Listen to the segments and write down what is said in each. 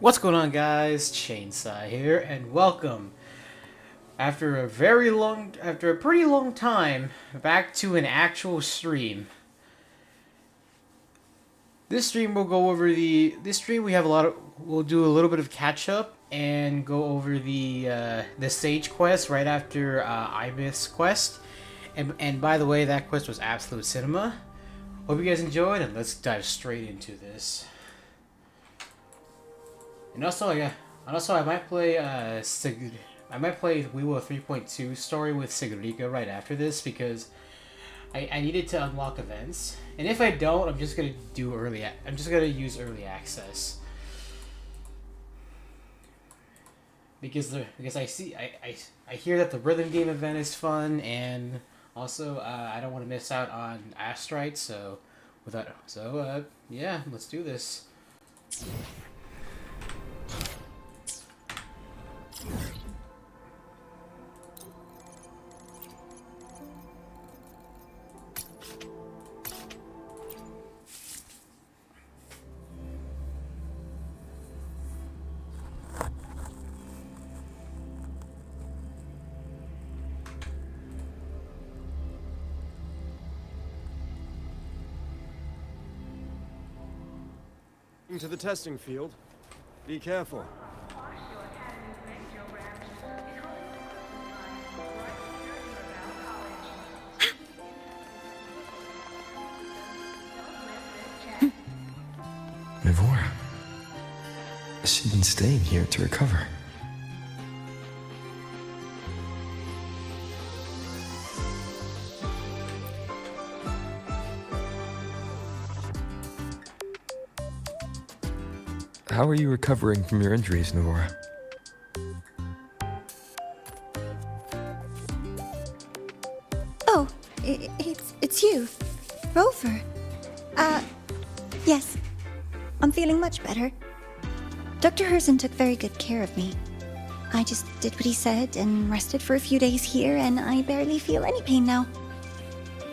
What's going on, guys? Chainsaw here, and welcome after a pretty long time back to an actual stream. This stream we'll go over this stream we have we'll do a little bit of catch up and go over the Sage quest right after Ibis quest. And by the way, that quest was absolute cinema. Hope you guys enjoyed, and let's dive straight into this. And also, I might play Wuwa 3.2 story with Sigurika right after this because I needed to unlock events. And if I don't, I'm just gonna use early access. Because I hear that the rhythm game event is fun, and also I don't want to miss out on Astrite. Yeah, let's do this. To the testing field. Be careful. Mivora. She's been staying here to recover. How are you recovering from your injuries, Mivora? Oh, it's you, Rover. Yes. I'm feeling much better. Dr. Herssen took very good care of me. I just did what he said and rested for a few days here, and I barely feel any pain now.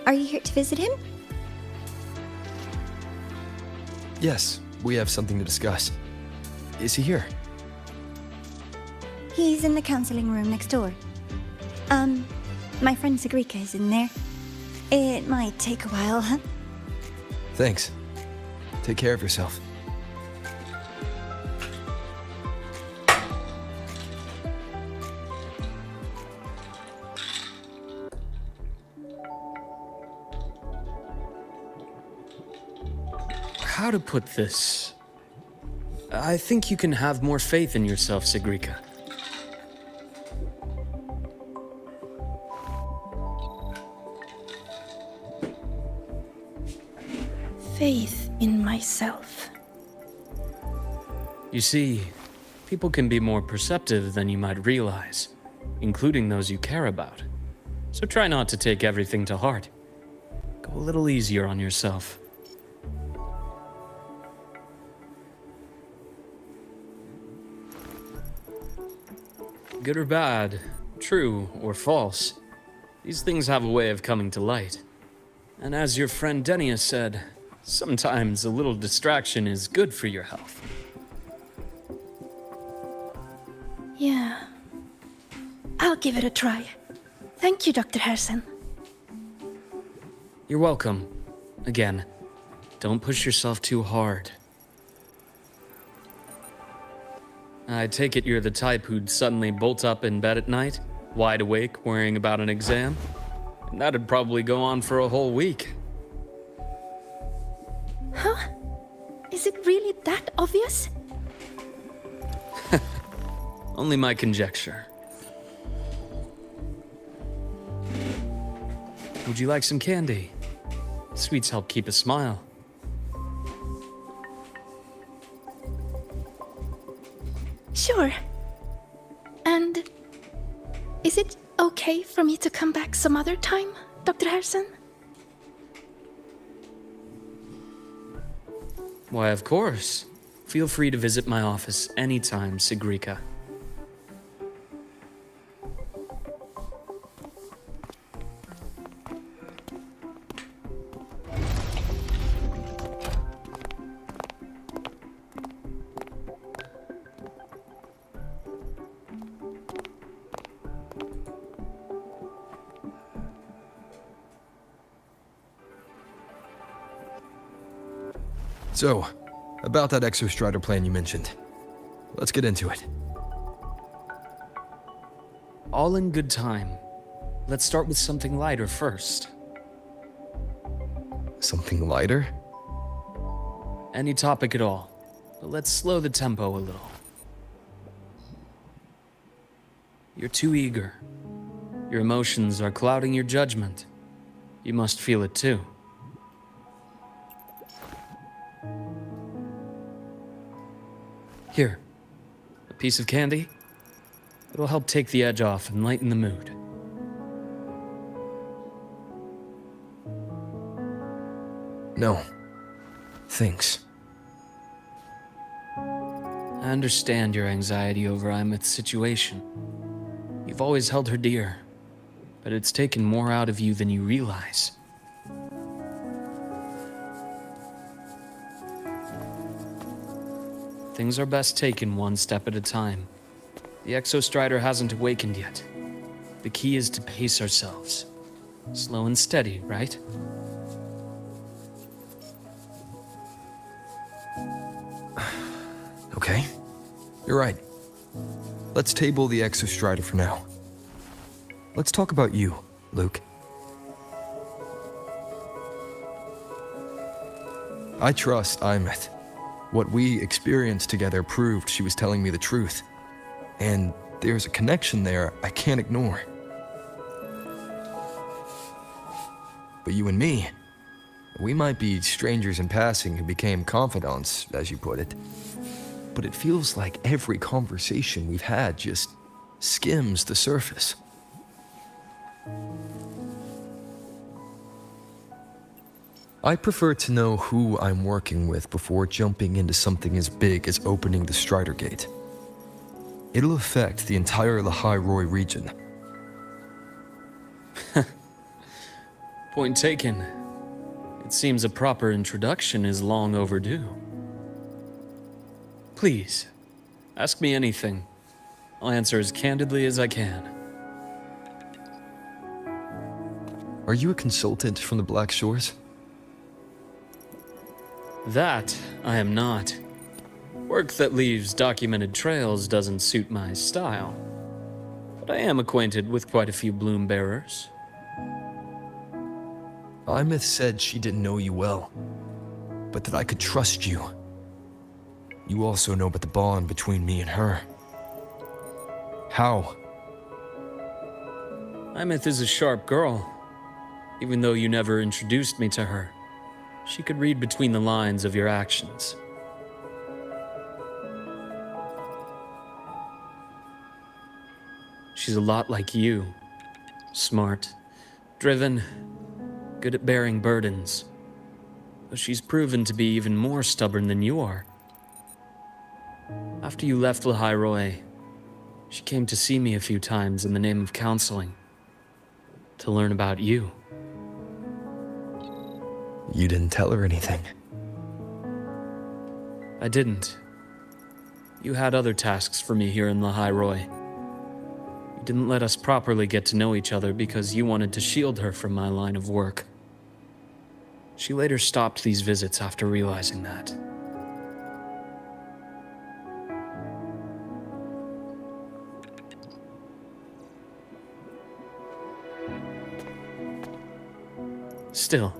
Are you here to visit him? Yes, we have something to discuss. Is he here? He's in the counseling room next door. My friend Sigrika is in there. It might take a while, huh? Thanks. Take care of yourself. How to put this? I think you can have more faith in yourself, Sigrika. Faith in myself. You see, people can be more perceptive than you might realize, including those you care about. So try not to take everything to heart. Go a little easier on yourself. Good or bad, true or false, these things have a way of coming to light. And as your friend Denia said, sometimes a little distraction is good for your health. Yeah. I'll give it a try. Thank you, Dr. Herssen. You're welcome. Again, don't push yourself too hard. I take it you're the type who'd suddenly bolt up in bed at night, wide awake, worrying about an exam? And that'd probably go on for a whole week. Huh? Is it really that obvious? Only my conjecture. Would you like some candy? Sweets help keep a smile. Sure. And is it okay for me to come back some other time, Dr. Herssen? Why, of course. Feel free to visit my office anytime, Sigrika. So, about that exostrider plan you mentioned. Let's get into it. All in good time. Let's start with something lighter first. Something lighter? Any topic at all. But let's slow the tempo a little. You're too eager. Your emotions are clouding your judgment. You must feel it too. Here, a piece of candy. It'll help take the edge off and lighten the mood. No. Thanks. I understand your anxiety over Imeth's situation. You've always held her dear, but it's taken more out of you than you realize. Things are best taken one step at a time. The Exostrider hasn't awakened yet. The key is to pace ourselves. Slow and steady, right? Okay. You're right. Let's table the Exostrider for now. Let's talk about you, Luke. I trust Imeth. What we experienced together proved she was telling me the truth. And there's a connection there I can't ignore. But you and me, we might be strangers in passing who became confidants, as you put it. But it feels like every conversation we've had just skims the surface. I prefer to know who I'm working with before jumping into something as big as opening the Strider Gate. It'll affect the entire Lahairoi region. Point taken. It seems a proper introduction is long overdue. Please, ask me anything. I'll answer as candidly as I can. Are you a consultant from the Black Shores? That I am not. Work that leaves documented trails doesn't suit my style. But I am acquainted with quite a few bloom bearers. Imeth said she didn't know you well, but that I could trust you. You also know about the bond between me and her. How? Imeth is a sharp girl. Even though you never introduced me to her, she could read between the lines of your actions. She's a lot like you. Smart, driven, good at bearing burdens. But she's proven to be even more stubborn than you are. After you left Lahairoi, she came to see me a few times in the name of counseling. To learn about you. You didn't tell her anything. I didn't. You had other tasks for me here in Lahairoi. You didn't let us properly get to know each other because you wanted to shield her from my line of work. She later stopped these visits after realizing that. Still,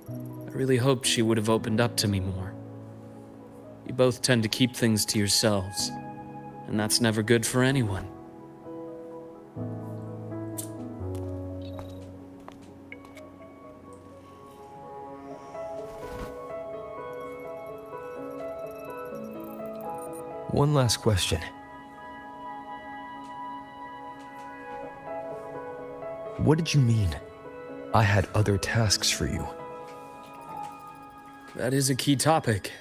I really hoped she would have opened up to me more. You both tend to keep things to yourselves, and that's never good for anyone. One last question. What did you mean? I had other tasks for you. That is a key topic,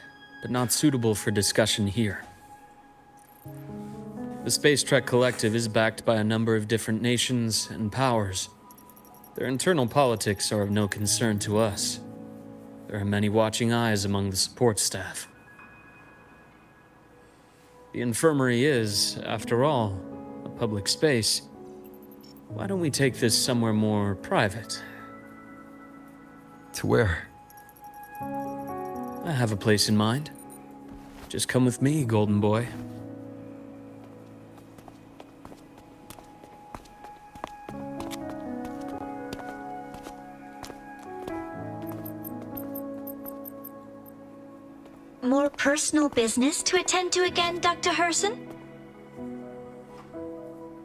but not suitable for discussion here. The Space Trek Collective is backed by a number of different nations and powers. Their internal politics are of no concern to us. There are many watching eyes among the support staff. The Infirmary is, after all, a public space. Why don't we take this somewhere more private? To where? I have a place in mind. Just come with me, golden boy. More personal business to attend to again, Dr. Herssen?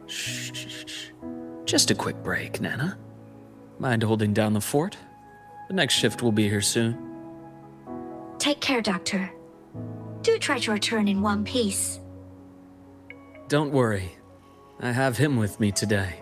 Shh. Just a quick break, Nana. Mind holding down the fort? The next shift will be here soon. Take care, Doctor. Do try to return in one piece. Don't worry. I have him with me today.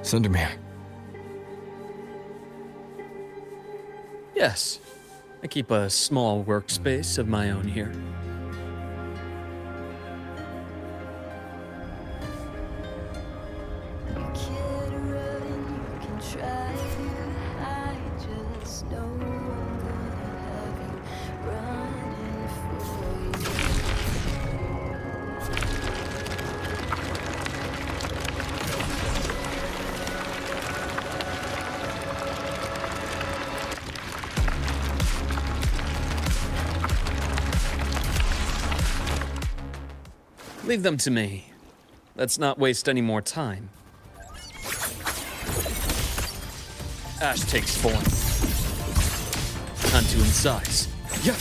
Sundermere. Yes. I keep a small workspace of my own here. Leave them to me. Let's not waste any more time. Ash takes form. Time to incise. Yeah.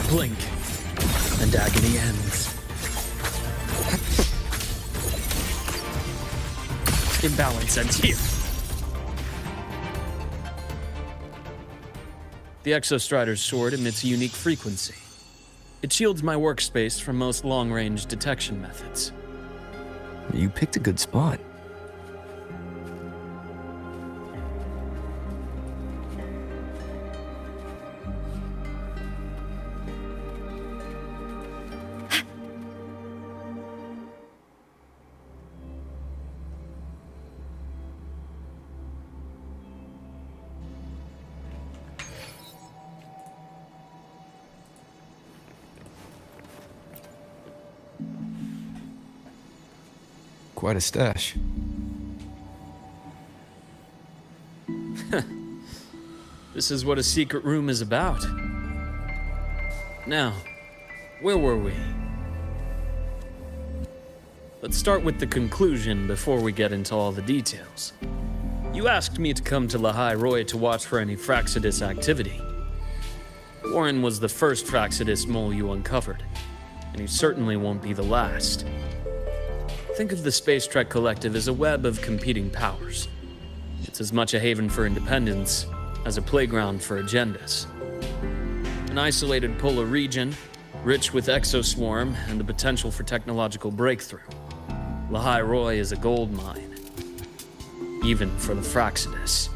Blink. And agony ends. Imbalance ends here. The Exostrider's sword emits a unique frequency. It shields my workspace from most long-range detection methods. You picked a good spot. Quite a stash. This is what a secret room is about. Now, where were we? Let's start with the conclusion before we get into all the details. You asked me to come to Lahai Roy to watch for any Fraxidus activity. Warren was the first Fraxidus mole you uncovered, and he certainly won't be the last. Think of the Space Trek Collective as a web of competing powers. It's as much a haven for independence as a playground for agendas. An isolated polar region, rich with exoswarm and the potential for technological breakthrough. Lahai Roy is a gold mine, even for the Fraxidus.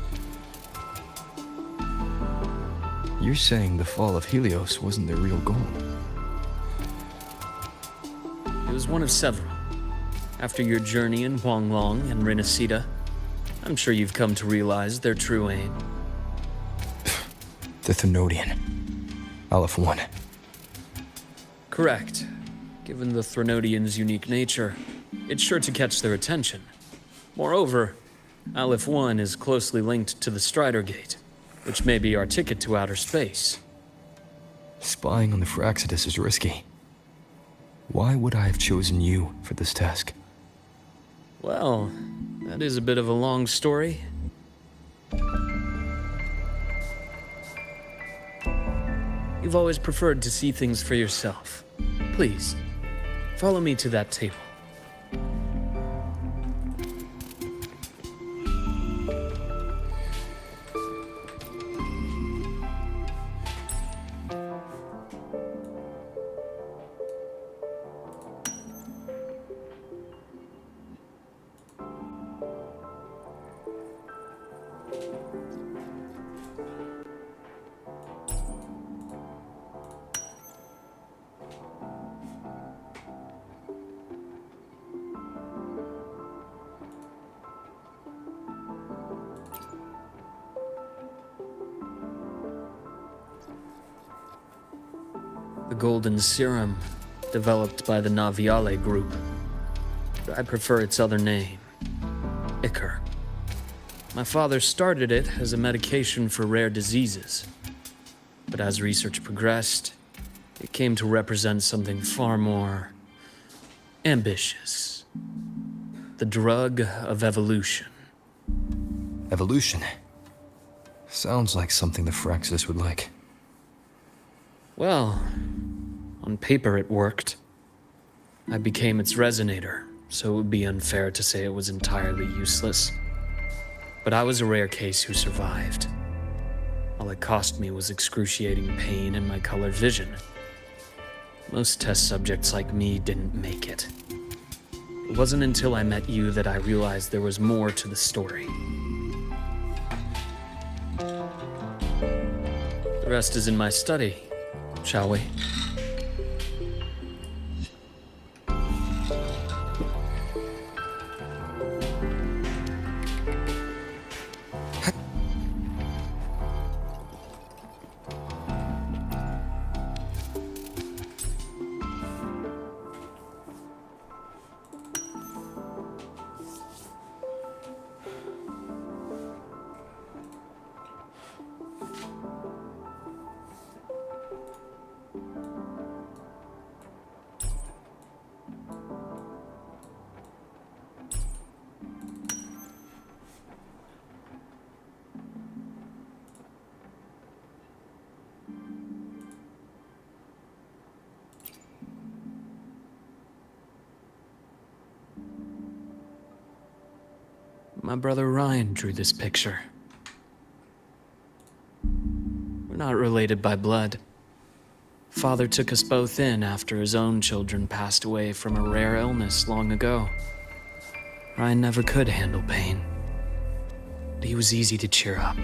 You're saying the fall of Helios wasn't their real goal? It was one of several. After your journey in Huanglong and Renacida, I'm sure you've come to realize their true aim. The Thenodian. Aleph 1. Correct. Given the Thenodian's unique nature, it's sure to catch their attention. Moreover, Aleph 1 is closely linked to the Strider Gate, which may be our ticket to outer space. Spying on the Fraxidus is risky. Why would I have chosen you for this task? Well, that is a bit of a long story. You've always preferred to see things for yourself. Please, follow me to that table. The golden serum, developed by the Naviale group. But I prefer its other name, Ichor. My father started it as a medication for rare diseases. But as research progressed, it came to represent something far more ambitious. The drug of evolution. Evolution? Sounds like something the Fraxis would like. Well, on paper it worked. I became its resonator, so it would be unfair to say it was entirely useless. But I was a rare case who survived. All it cost me was excruciating pain and my colored vision. Most test subjects like me didn't make it. It wasn't until I met you that I realized there was more to the story. The rest is in my study, shall we? My brother Ryan drew this picture. We're not related by blood. Father took us both in after his own children passed away from a rare illness long ago. Ryan never could handle pain, but he was easy to cheer up.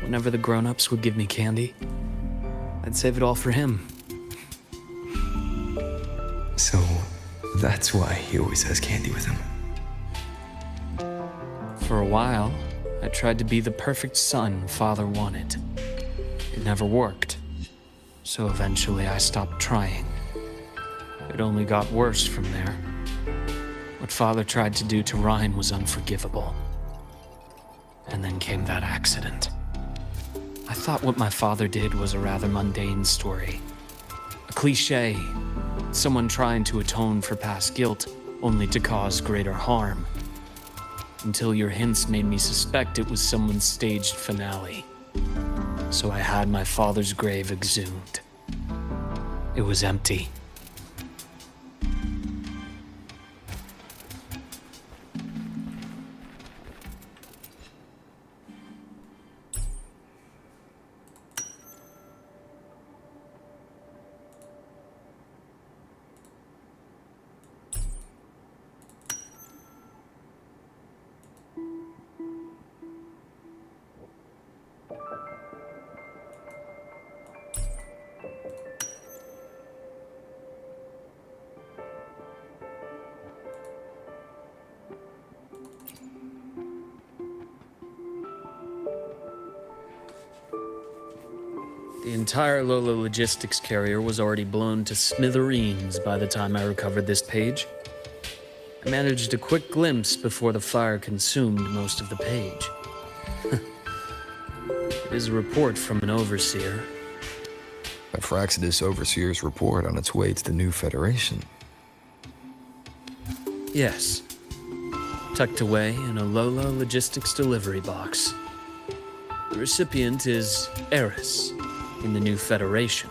Whenever the grown-ups would give me candy, I'd save it all for him. So, that's why he always has candy with him. For a while, I tried to be the perfect son Father wanted. It never worked, so eventually I stopped trying. It only got worse from there. What Father tried to do to Ryan was unforgivable. And then came that accident. I thought what my father did was a rather mundane story. A cliché, someone trying to atone for past guilt, only to cause greater harm. Until your hints made me suspect it was someone's staged finale. So I had my father's grave exhumed. It was empty. The entire Lola logistics carrier was already blown to smithereens by the time I recovered this page. I managed a quick glimpse before the fire consumed most of the page. It is a report from an overseer. A Fraxidus Overseer's report on its way to the new Federation. Yes. Tucked away in a Lola logistics delivery box. The recipient is Eris in the new Federation.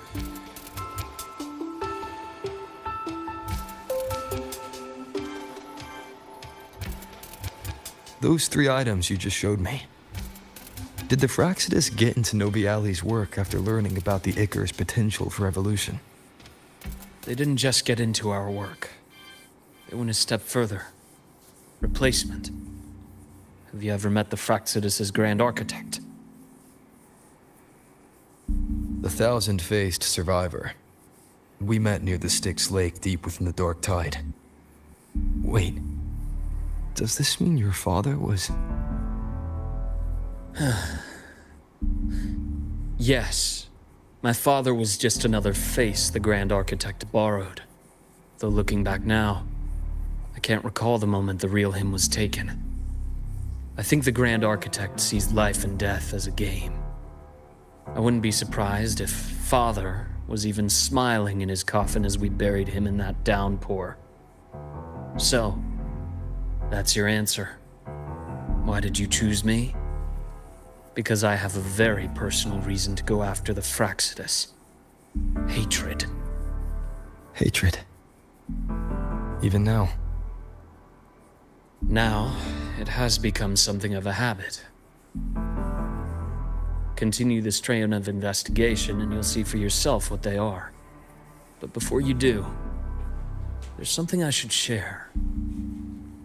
Those 3 items you just showed me. Did the Fraxidus get into Noviali's work after learning about the Ichor's potential for evolution? They didn't just get into our work. They went a step further. Replacement. Have you ever met the Fraxidus's Grand Architect? The thousand-faced survivor. We met near the Styx Lake deep within the Dark Tide. Wait. Does this mean your father was... Yes. My father was just another face the Grand Architect borrowed. Though looking back now, I can't recall the moment the real him was taken. I think the Grand Architect sees life and death as a game. I wouldn't be surprised if Father was even smiling in his coffin as we buried him in that downpour. So, that's your answer. Why did you choose me? Because I have a very personal reason to go after the Fractsidus. Hatred. Hatred. Even now. Now, it has become something of a habit. Continue this train of investigation and you'll see for yourself what they are. But before you do, there's something I should share.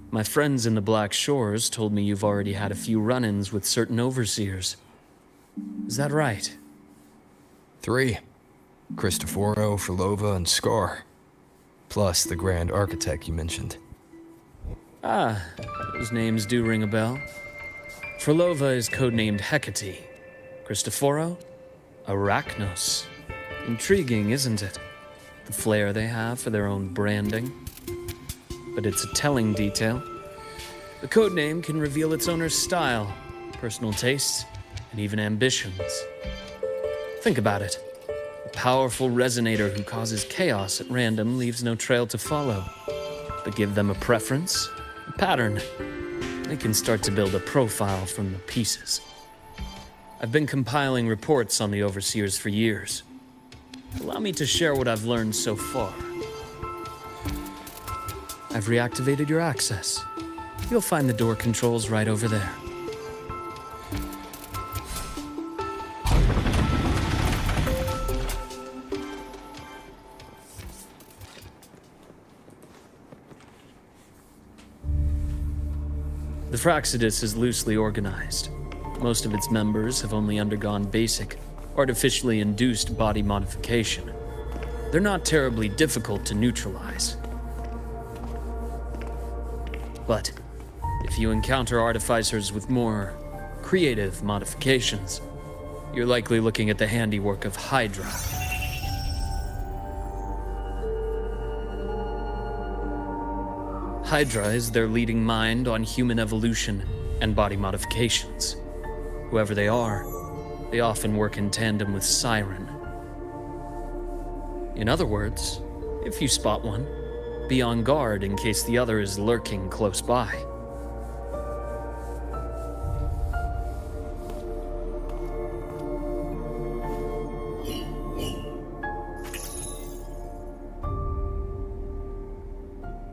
My friends in the Black Shores told me you've already had a few run-ins with certain overseers. Is that right? 3. Cristoforo, Frolova, and Scar. Plus the Grand Architect you mentioned. Ah, those names do ring a bell. Frolova is codenamed Hecate. Cristoforo? Arachnos. Intriguing, isn't it? The flair they have for their own branding. But it's a telling detail. The codename can reveal its owner's style, personal tastes, and even ambitions. Think about it. A powerful resonator who causes chaos at random leaves no trail to follow. But give them a preference, a pattern. They can start to build a profile from the pieces. I've been compiling reports on the Overseers for years. Allow me to share what I've learned so far. I've reactivated your access. You'll find the door controls right over there. The Fractsidus is loosely organized. Most of its members have only undergone basic, artificially induced body modification. They're not terribly difficult to neutralize. But if you encounter artificers with more creative modifications, you're likely looking at the handiwork of Hydra. Hydra is their leading mind on human evolution and body modifications. Whoever they are, they often work in tandem with Siren. In other words, if you spot one, be on guard in case the other is lurking close by.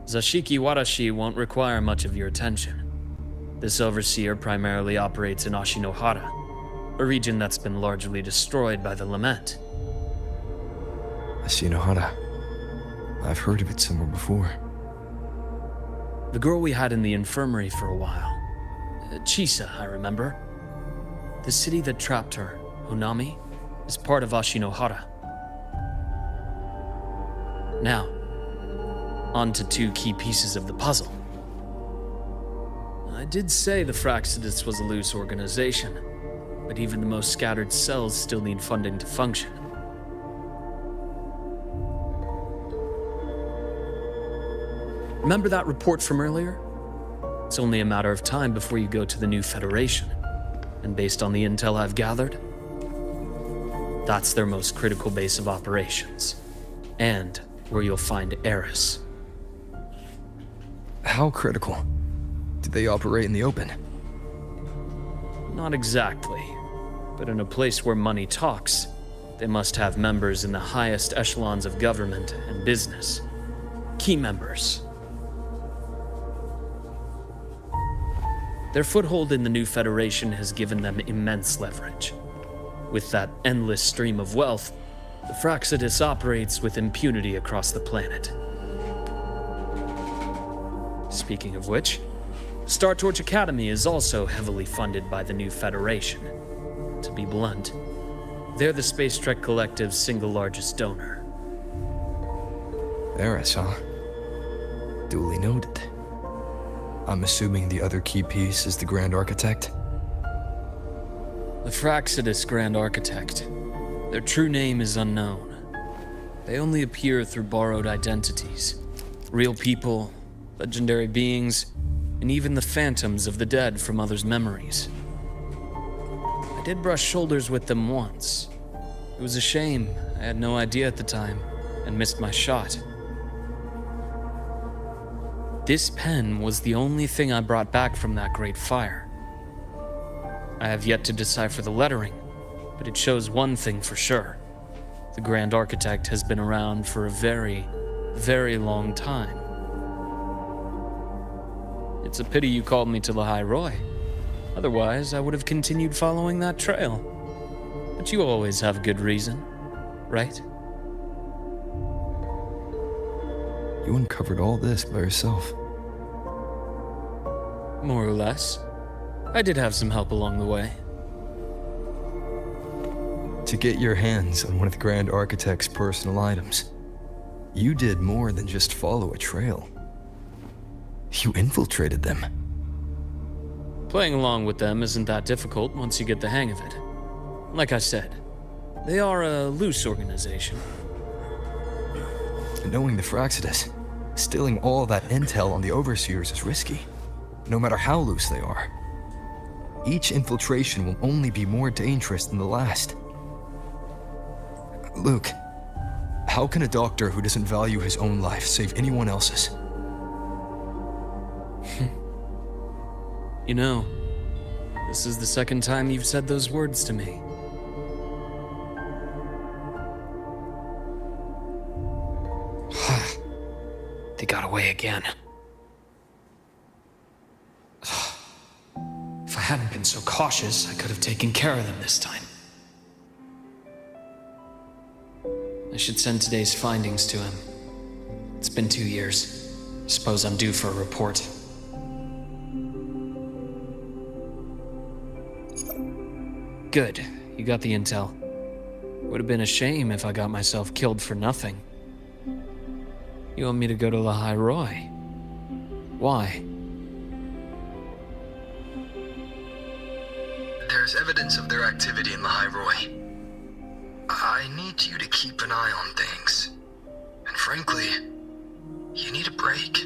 Zashiki Warashi won't require much of your attention. This overseer primarily operates in Ashinohara, a region that's been largely destroyed by the Lament. Ashinohara. I've heard of it somewhere before. The girl we had in the infirmary for a while. Chisa, I remember. The city that trapped her, Honami, is part of Ashinohara. Now, on to 2 key pieces of the puzzle. I did say the Fractsidus was a loose organization, but even the most scattered cells still need funding to function. Remember that report from earlier? It's only a matter of time before you go to the new Federation. And based on the intel I've gathered, that's their most critical base of operations. And where you'll find Eris. How critical? Do they operate in the open? Not exactly. But in a place where money talks, they must have members in the highest echelons of government and business. Key members. Their foothold in the new Federation has given them immense leverage. With that endless stream of wealth, the Fractsidus operates with impunity across the planet. Speaking of which, Star Torch Academy is also heavily funded by the new Federation. To be blunt, they're the Space Trek Collective's single largest donor. Eris, huh? Duly noted. I'm assuming the other key piece is the Grand Architect? The Fractsidus Grand Architect. Their true name is unknown. They only appear through borrowed identities. Real people, legendary beings, and even the phantoms of the dead from others' memories. I did brush shoulders with them once. It was a shame. I had no idea at the time, and missed my shot. This pen was the only thing I brought back from that great fire. I have yet to decipher the lettering, but it shows one thing for sure. The Grand Architect has been around for a very, very long time. It's a pity you called me to the High Roy. Otherwise, I would have continued following that trail. But you always have good reason, right? You uncovered all this by yourself. More or less. I did have some help along the way. To get your hands on one of the Grand Architect's personal items, you did more than just follow a trail. You infiltrated them. Playing along with them isn't that difficult once you get the hang of it. Like I said, they are a loose organization. And knowing the Fraxidus, stealing all that intel on the Overseers is risky, no matter how loose they are. Each infiltration will only be more dangerous than the last. Luke, how can a doctor who doesn't value his own life save anyone else's? You know, this is the second time you've said those words to me. They got away again. If I hadn't been so cautious, I could have taken care of them this time. I should send today's findings to him. It's been 2 years. Suppose I'm due for a report. Good, you got the intel. Would have been a shame if I got myself killed for nothing. You want me to go to the High Roy? Why? There's evidence of their activity in the High Roy. I need you to keep an eye on things. And frankly, you need a break.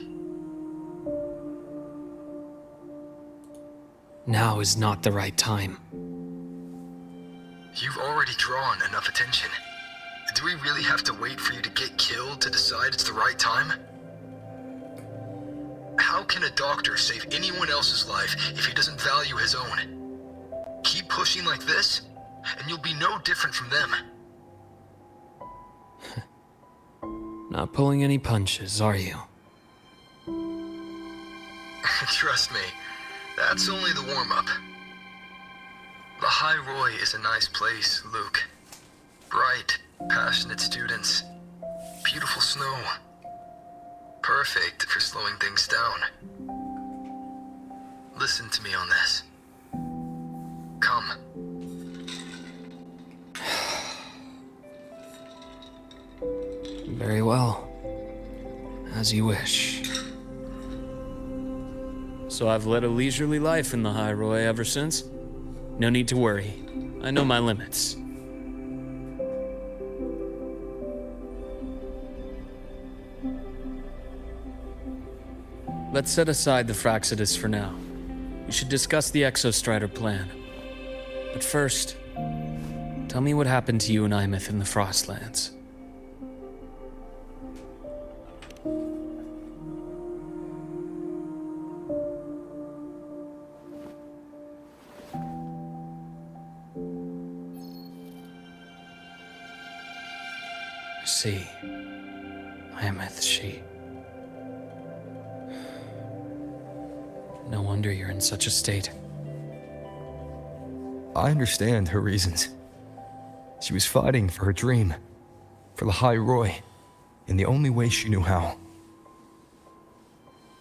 Now is not the right time. You've already drawn enough attention. Do we really have to wait for you to get killed to decide it's the right time? How can a doctor save anyone else's life if he doesn't value his own? Keep pushing like this, and you'll be no different from them. Not pulling any punches, are you? Trust me, that's only the warm-up. The High Roy is a nice place, Luke. Bright, passionate students. Beautiful snow. Perfect for slowing things down. Listen to me on this. Come. Very well. As you wish. So I've led a leisurely life in the High Roy ever since? No need to worry. I know my limits. Let's set aside the Fraxidus for now. We should discuss the Exostrider plan. But first, tell me what happened to you and Imeth in the Frostlands. I see. Imeth, she... No wonder you're in such a state. I understand her reasons. She was fighting for her dream, for the High Roy, in the only way she knew how.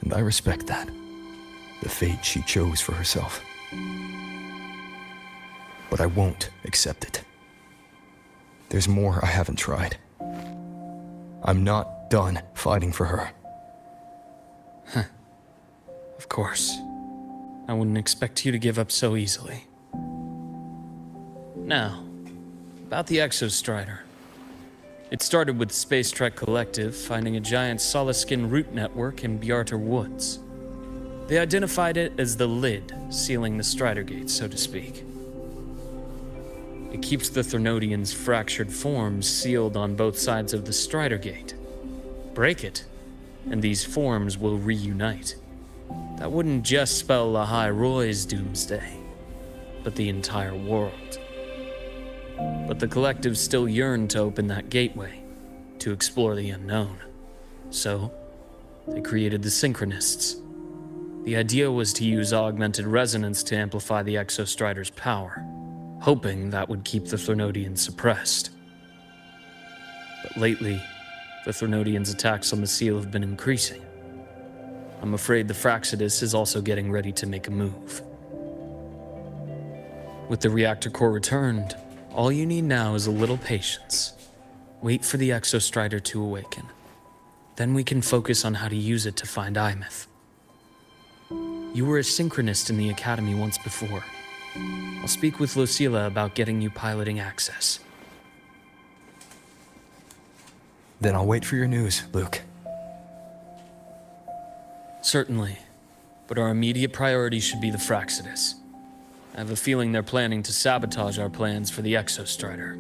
And I respect that, the fate she chose for herself. But I won't accept it. There's more I haven't tried. I'm not done fighting for her. Of course. I wouldn't expect you to give up so easily. Now, About the Exostrider. It started with the Space Trek Collective finding a giant solid-skin root network in Bjarter Woods. They identified it as the lid, sealing the Strider Gate, so to speak. It keeps the Thernodians' fractured forms sealed on both sides of the Strider Gate. Break it, and these forms will reunite. That wouldn't just spell Lahai Roy's doomsday, but the entire world. But the Collective still yearned to open that gateway, to explore the unknown. So, they created the Synchronists. The idea was to use augmented resonance to amplify the Exostrider's power, hoping that would keep the Thernodians suppressed. But lately, the Thernodians' attacks on the seal have been increasing. I'm afraid the Fraxidus is also getting ready to make a move. With the reactor core returned, all you need now is a little patience. Wait for the Exostrider to awaken. Then we can focus on how to use it to find Imeth. You were a synchronist in the Academy once before. I'll speak with Lucilla about getting you piloting access. Then I'll wait for your news, Luke. Certainly. But our immediate priority should be the Fraxidus. I have a feeling they're planning to sabotage our plans for the Exostrider.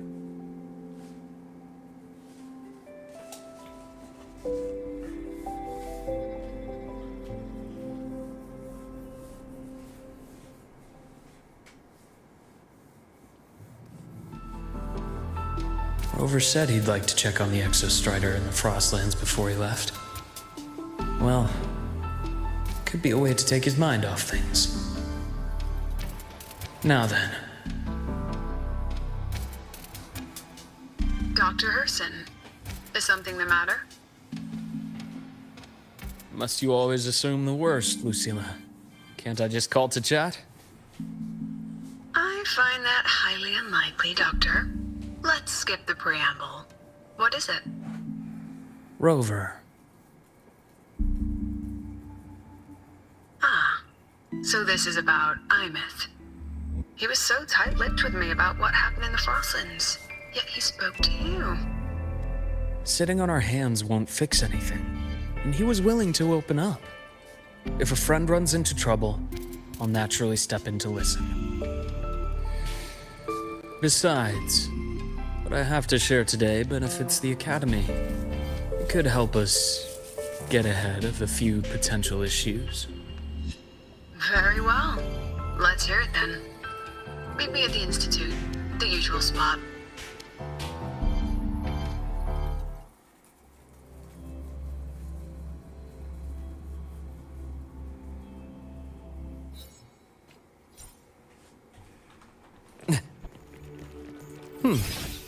Rover said he'd like to check on the Exostrider in the Frostlands before he left. Well, could be a way to take his mind off things. Now then. Dr. Herssen, is something the matter? Must you always assume the worst, Lucilla? Can't I just call to chat? I find that highly unlikely, Doctor. Let's skip the preamble. What is it? Rover. Ah, so this is about Imeth. He was so tight-lipped with me about what happened in the Frostlands, yet he spoke to you. Sitting on our hands won't fix anything, and he was willing to open up. If a friend runs into trouble, I'll naturally step in to listen. Besides, what I have to share today benefits the Academy. It could help us get ahead of a few potential issues. Very well. Let's hear it then. Meet me at the Institute, the usual spot.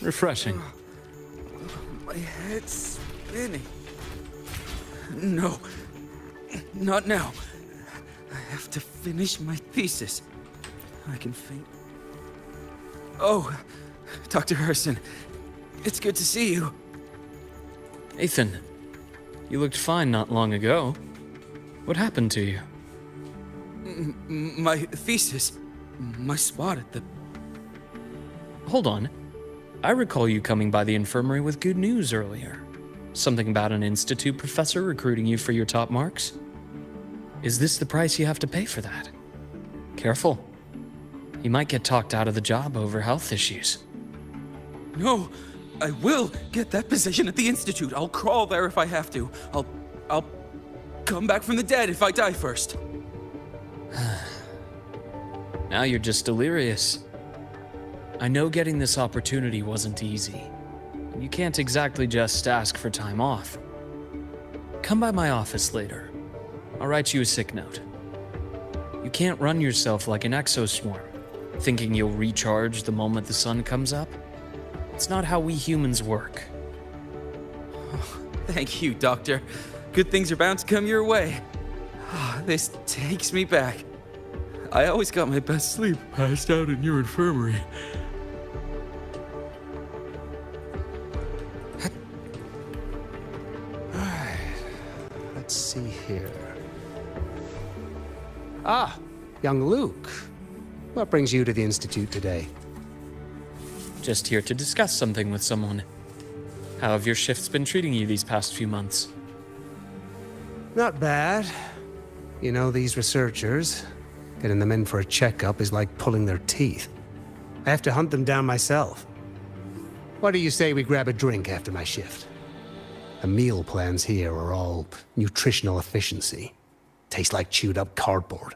Refreshing. My head's spinning. No, not now. I have to finish my thesis. I can faint. Oh, Dr. Herssen, it's good to see you. Ethan, you looked fine not long ago. What happened to you? My thesis, my spot at the... Hold on. I recall you coming by the infirmary with good news earlier. Something about an institute professor recruiting you for your top marks? Is this the price you have to pay for that? Careful. You might get talked out of the job over health issues. No, I will get that position at the Institute. I'll crawl there if I have to. I'll come back from the dead if I die first. Now you're just delirious. I know getting this opportunity wasn't easy. You can't exactly just ask for time off. Come by my office later. I'll write you a sick note. You can't run yourself like an exoswarm, thinking you'll recharge the moment the sun comes up. It's not how we humans work. Oh, thank you, Doctor. Good things are bound to come your way. This takes me back. I always got my best sleep passed out in your infirmary. Let's see here. Ah, young Luke. What brings you to the Institute today? Just here to discuss something with someone. How have your shifts been treating you these past few months? Not bad. You know, these researchers, getting them in for a checkup is like pulling their teeth. I have to hunt them down myself. What do you say we grab a drink after my shift? The meal plans here are all nutritional efficiency. Taste like chewed up cardboard.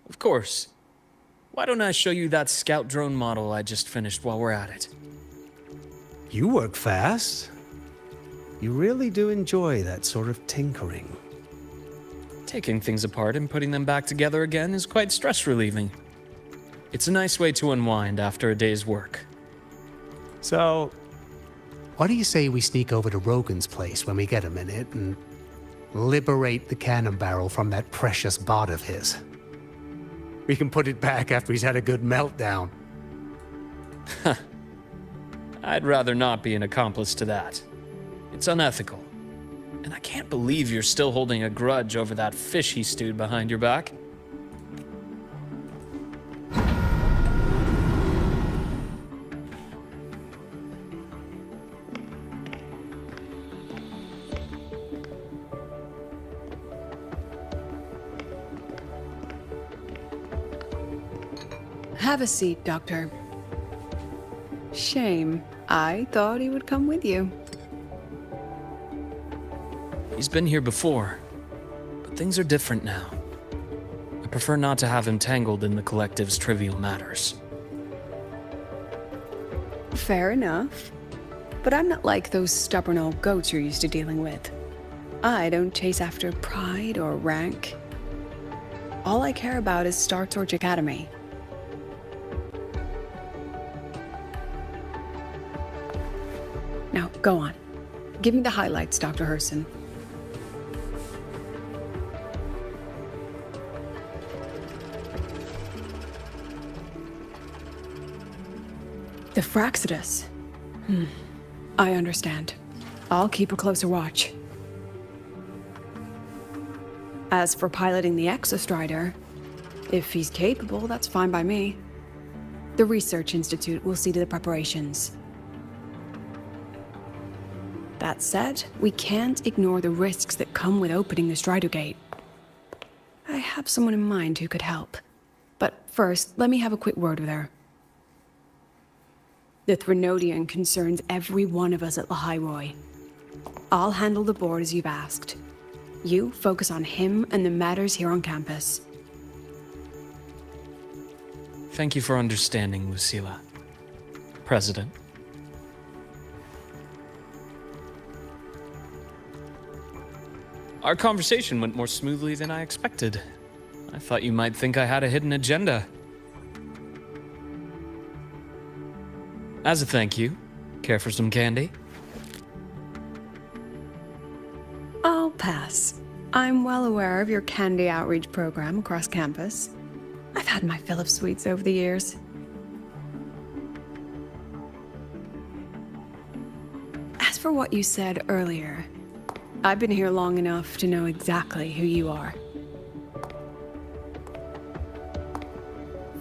Of course. Why don't I show you that scout drone model I just finished while we're at it? You work fast. You really do enjoy that sort of tinkering. Taking things apart and putting them back together again is quite stress-relieving. It's a nice way to unwind after a day's work. So, what do you say we sneak over to Rogan's place when we get a minute and liberate the cannon barrel from that precious bot of his? We can put it back after he's had a good meltdown. I'd rather not be an accomplice to that. It's unethical. And I can't believe you're still holding a grudge over that fish he stewed behind your back. Have a seat, Doctor. Shame. I thought he would come with you. He's been here before, but things are different now. I prefer not to have him tangled in the collective's trivial matters. Fair enough. But I'm not like those stubborn old goats you're used to dealing with. I don't chase after pride or rank. All I care about is Star Torch Academy. Now, go on. Give me the highlights, Dr. Herssen. The Fraxidus. I understand. I'll keep a closer watch. As for piloting the Exostrider, if he's capable, that's fine by me. The Research Institute will see to the preparations. That said, we can't ignore the risks that come with opening the Strider Gate. I have someone in mind who could help. But first, let me have a quick word with her. The Threnodian concerns every one of us at Lahairoi. I'll handle the board as you've asked. You focus on him and the matters here on campus. Thank you for understanding, Lucilla. President. Our conversation went more smoothly than I expected. I thought you might think I had a hidden agenda. As a thank you, care for some candy? I'll pass. I'm well aware of your candy outreach program across campus. I've had my fill of sweets over the years. As for what you said earlier, I've been here long enough to know exactly who you are.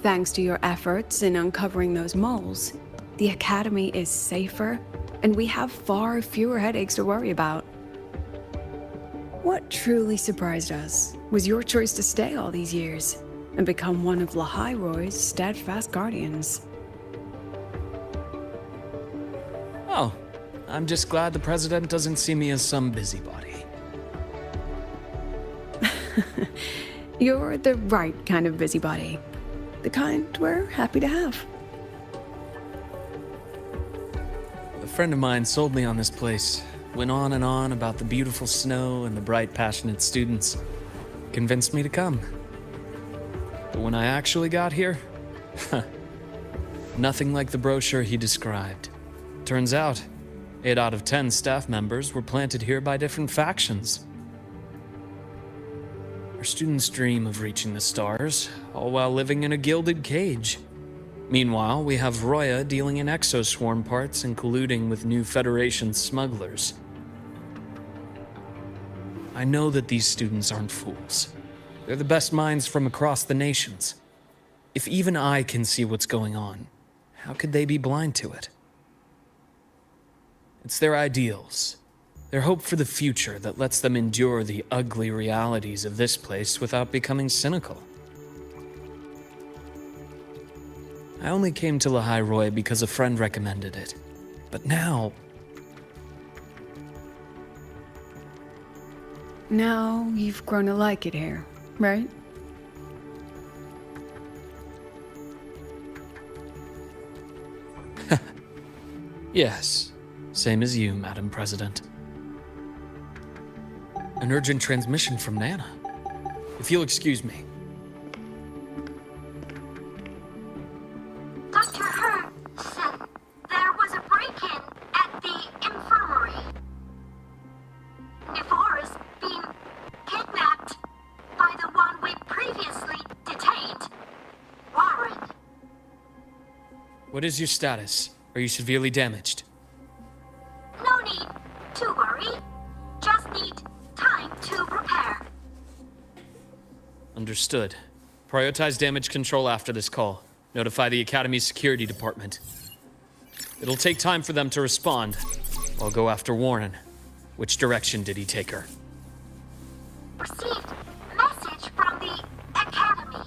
Thanks to your efforts in uncovering those moles, the Academy is safer, and we have far fewer headaches to worry about. What truly surprised us was your choice to stay all these years and become one of Lahairoi's steadfast guardians. Oh, I'm just glad the President doesn't see me as some busybody. You're the right kind of busybody. The kind we're happy to have. A friend of mine sold me on this place. Went on and on about the beautiful snow and the bright, passionate students. Convinced me to come. But when I actually got here, nothing like the brochure he described. Turns out, 8 out of 10 staff members were planted here by different factions. Our students dream of reaching the stars, all while living in a gilded cage. Meanwhile, we have Roya dealing in exoswarm parts and colluding with new Federation smugglers. I know that these students aren't fools. They're the best minds from across the nations. If even I can see what's going on, How could they be blind to it? It's their ideals, their hope for the future that lets them endure the ugly realities of this place without becoming cynical. I only came to Lehigh Roy because a friend recommended it. But now... Now you've grown to like it here, right? Yes, same as you, Madam President. An urgent transmission from Nana. If you'll excuse me. Dr. Herssen, there was a break-in at the Infirmary. Ivor is being kidnapped by the one we previously detained, Warren. What is your status? Are you severely damaged? No need to worry. Just need time to repair. Understood. Prioritize damage control after this call. Notify the Academy's security department. It'll take time for them to respond. I'll go after Warren. Which direction did he take her? Received message from the Academy.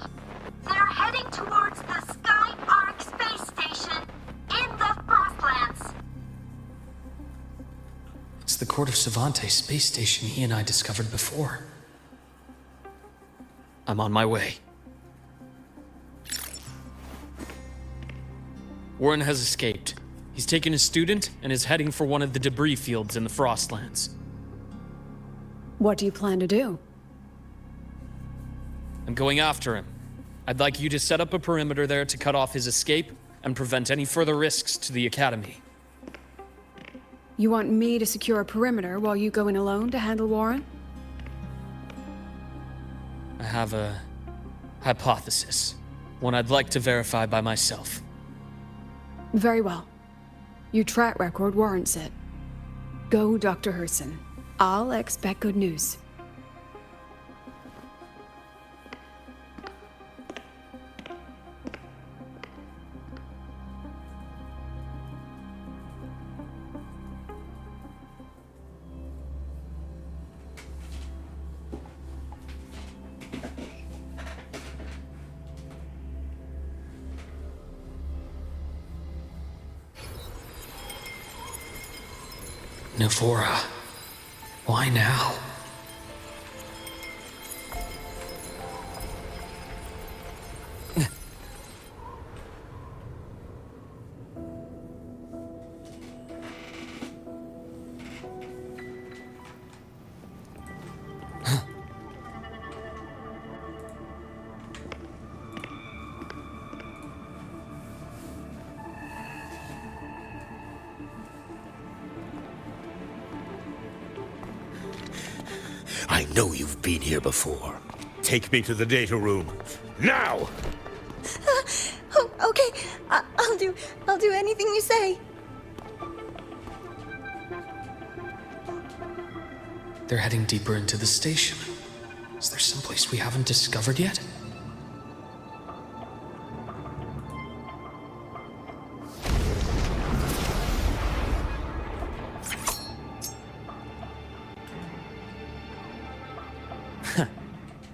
They're heading towards the Sky Arc space station in the Frostlands. It's the Court of Savante space station he and I discovered before. I'm on my way. Warren has escaped. He's taken a student and is heading for one of the debris fields in the Frostlands. What do you plan to do? I'm going after him. I'd like you to set up a perimeter there to cut off his escape and prevent any further risks to the Academy. You want me to secure a perimeter while you go in alone to handle Warren? I have a hypothesis. One I'd like to verify by myself. Very well. Your track record warrants it. Go, Dr. Herssen. I'll expect good news. Navora. Why now? I know you've been here before. Take me to the data room. Now! Oh, okay. I'll do anything you say. They're heading deeper into the station. Is there someplace we haven't discovered yet?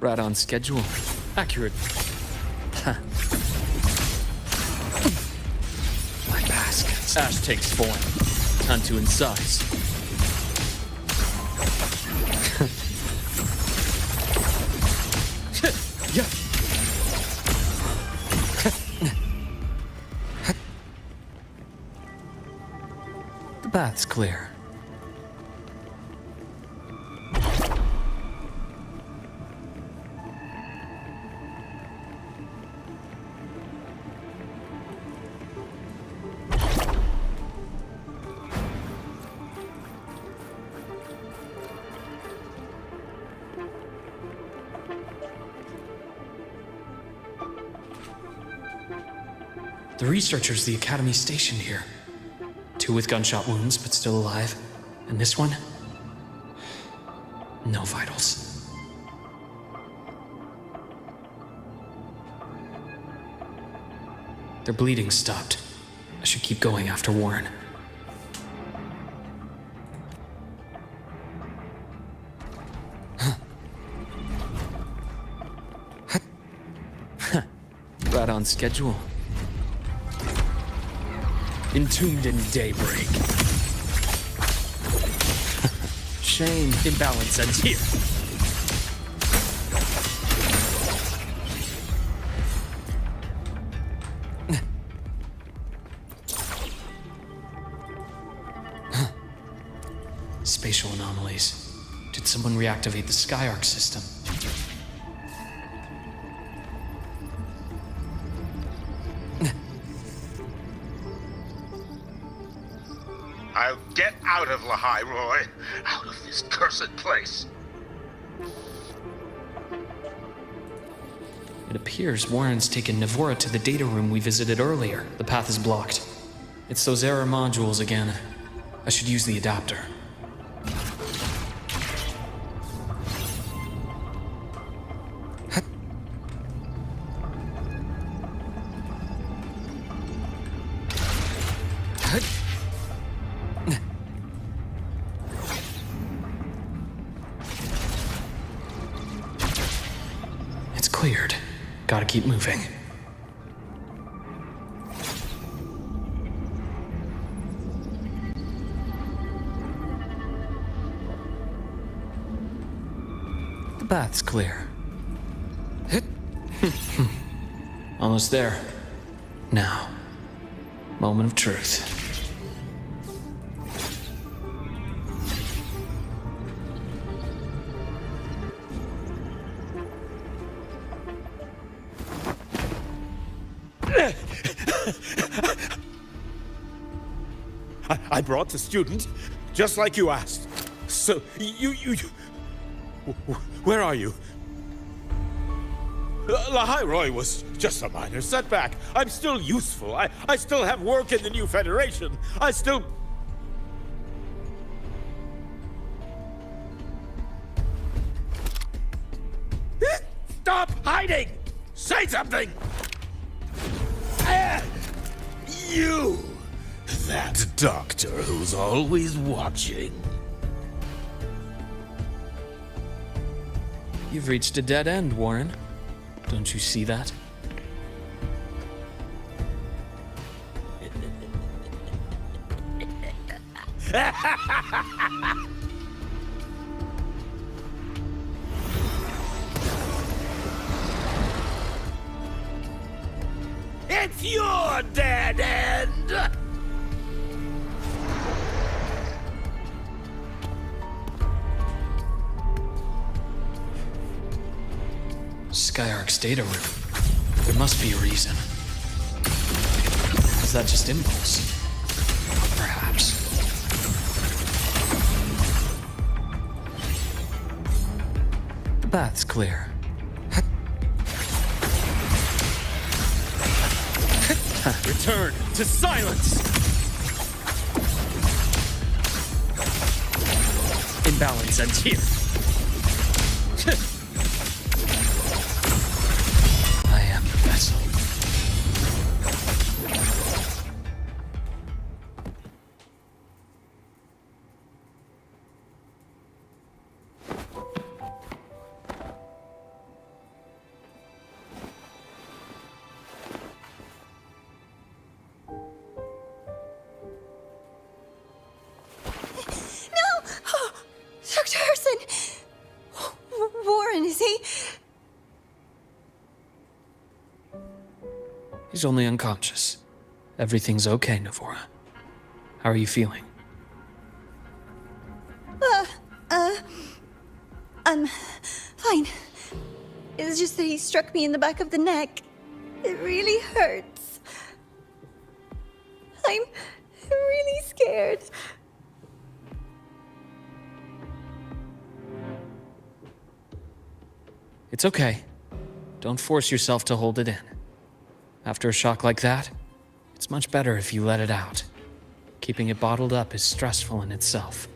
Right on schedule. Accurate. My basket. Ash takes form. Time to incise. Yeah. The bath's clear. The researchers the Academy stationed here. 2 with gunshot wounds, but still alive. And this one? No vitals. Their bleeding stopped. I should keep going after Warren. Right on schedule. Entombed in daybreak. Shame. Imbalance ends here. Spatial anomalies. Did someone reactivate the Skyarc system? I'll get out of Lahai, Roy. Out of this cursed place. It appears Warren's taken Navora to the data room we visited earlier. The path is blocked. It's those error modules again. I should use the adapter. It's cleared. Gotta keep moving. The bath's clear. Almost there. Now, moment of truth. I brought the student, just like you asked. So, you... Where are you? Lahai Roy was just a minor setback. I'm still useful. I still have work in the new Federation. I still... Stop hiding! Say something! You! That doctor who's always watching. You've reached a dead end, Warren. Don't you see that? It's your dead end! Skyarc's data room. There must be a reason. Is that just impulse? Perhaps. The bath's clear. Return to silence! Imbalance ends here. I am the vessel. Dr. Herssen! Warren, is he? He's only unconscious. Everything's okay, Navora. How are you feeling? I'm fine. It's just that he struck me in the back of the neck. It really hurts. I'm really scared. It's okay. Don't force yourself to hold it in. After a shock like that, it's much better if you let it out. Keeping it bottled up is stressful in itself.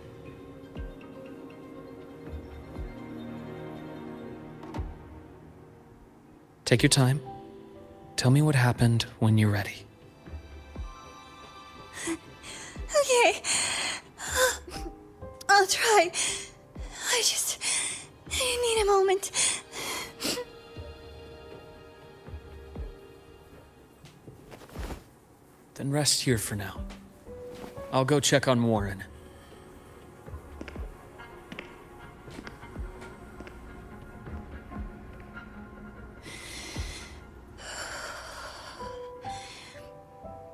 Take your time. Tell me what happened when you're ready. Okay. I'll try. I need a moment. Then rest here for now. I'll go check on Warren.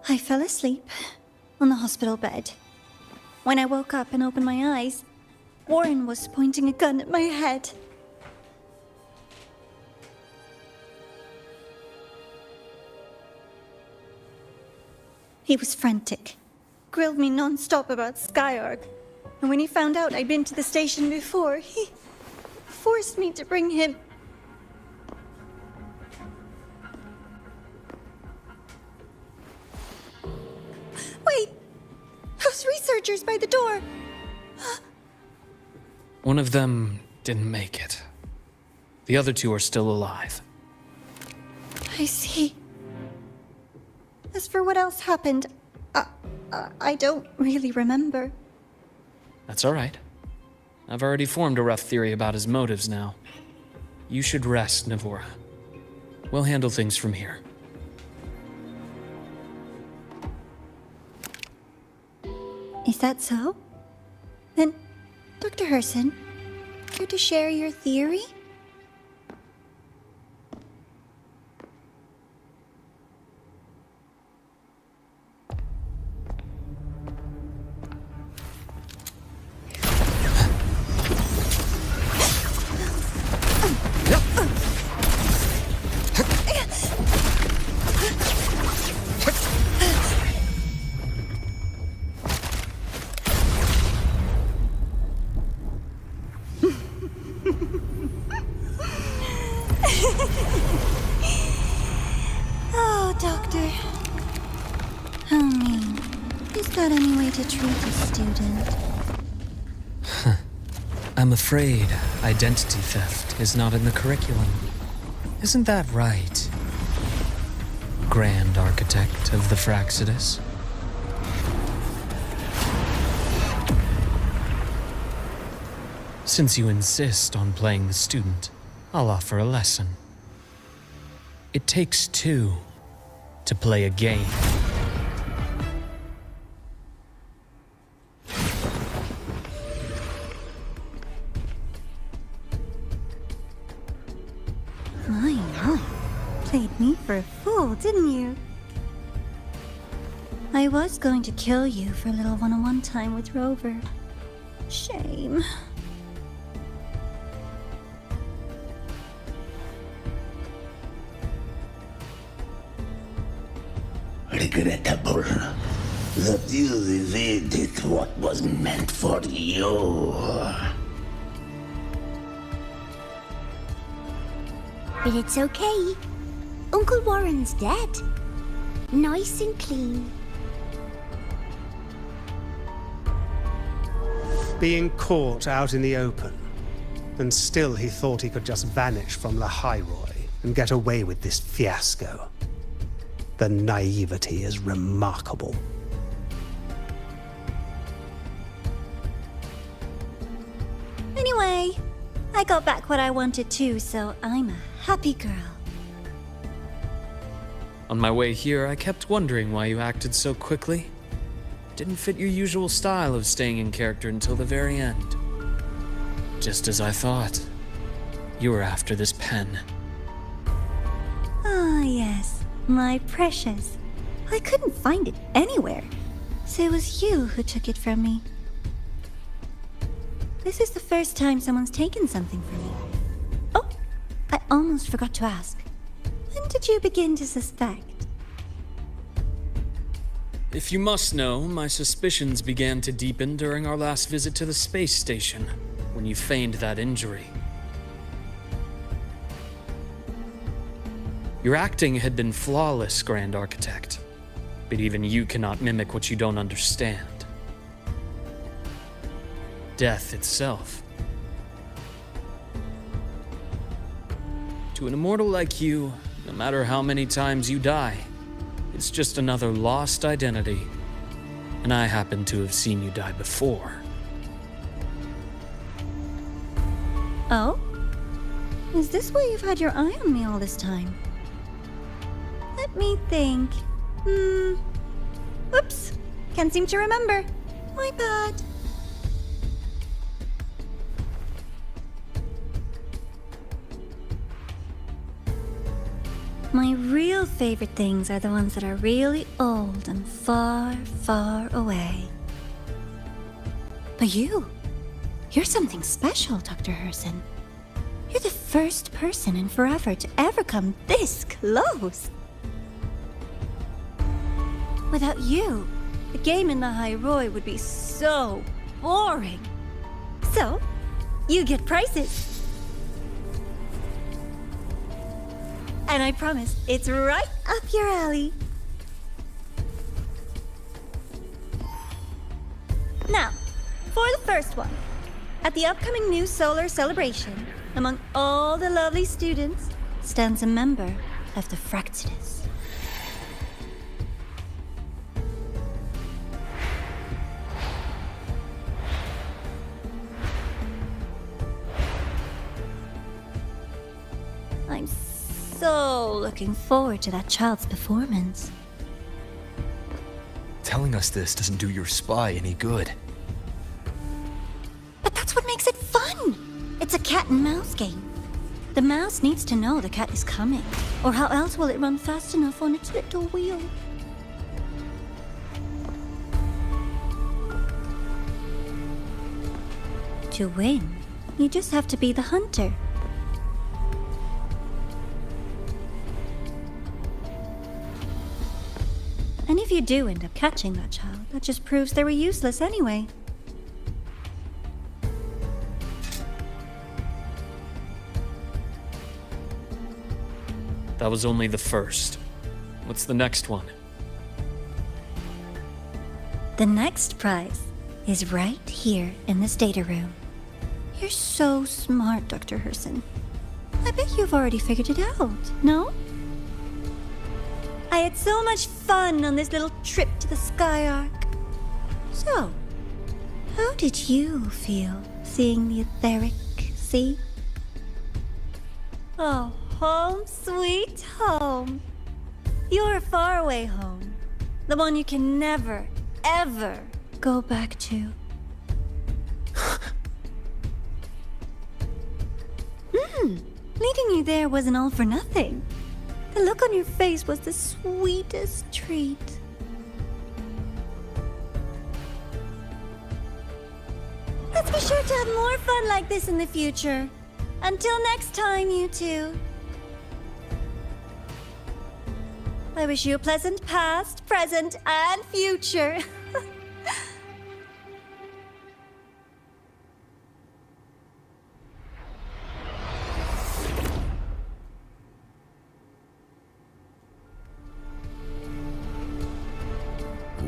I fell asleep on the hospital bed. When I woke up and opened my eyes, Warren was pointing a gun at my head. He was frantic, grilled me non-stop about Skyark, and when he found out I'd been to the station before, he forced me to bring him. Wait! Those researchers by the door! One of them didn't make it. The other two are still alive. I see. As for what else happened, I don't really remember. That's all right. I've already formed a rough theory about his motives now. You should rest, Navora. We'll handle things from here. Is that so? Then, Dr. Herssen, care to share your theory? Oh, Doctor. How mean. Is that any way to treat a student? I'm afraid identity theft is not in the curriculum. Isn't that right, Grand Architect of the Fraxidus? Since you insist on playing the student, I'll offer a lesson. It takes two to play a game. My. Played me for a fool, didn't you? I was going to kill you for a little one-on-one time with Rover. Shame. Regrettable that you evaded what was meant for you. But it's okay. Uncle Warren's dead. Nice and clean. Being caught out in the open, and still he thought he could just vanish from La Hyroi and get away with this fiasco. The naivety is remarkable. Anyway, I got back what I wanted too, so I'm a happy girl. On my way here, I kept wondering why you acted so quickly. Didn't fit your usual style of staying in character until the very end. Just as I thought. You were after this pen. Ah, yes. My precious. I couldn't find it anywhere. So it was you who took it from me. This is the first time someone's taken something from me. Oh, I almost forgot to ask. When did you begin to suspect? If you must know, my suspicions began to deepen during our last visit to the space station, when you feigned that injury. Your acting had been flawless, Grand Architect, but even you cannot mimic what you don't understand. Death itself. To an immortal like you, no matter how many times you die, it's just another lost identity. and I happen to have seen you die before. Oh? Is this why you've had your eye on me all this time? Let me think. Oops. Can't seem to remember. My bad. My real favorite things are the ones that are really old and far, far away. But you're something special, Dr. Herssen. You're the first person in forever to ever come this close. Without you, the game in the High Roy would be so boring. So, you get prizes. And I promise, it's right up your alley. Now, for the first one. At the upcoming new solar celebration, among all the lovely students, stands a member of the Fractidus. I'm so looking forward to that child's performance. Telling us this doesn't do your spy any good. But that's what makes it fun! It's a cat and mouse game. The mouse needs to know the cat is coming, or how else will it run fast enough on its little wheel? To win, you just have to be the hunter. And if you do end up catching that child, that just proves they were useless anyway. That was only the first. What's the next one? The next prize is right here in this data room. You're so smart, Dr. Herssen. I bet you've already figured it out, no? I had so much fun on this little trip to the Sky Arc. So, how did you feel seeing the etheric sea? Oh, home sweet home. Your faraway home. The one you can never, ever go back to. Leading you there wasn't all for nothing. The look on your face was the sweetest treat. Let's be sure to have more fun like this in the future. Until next time, you two. I wish you a pleasant past, present, and future.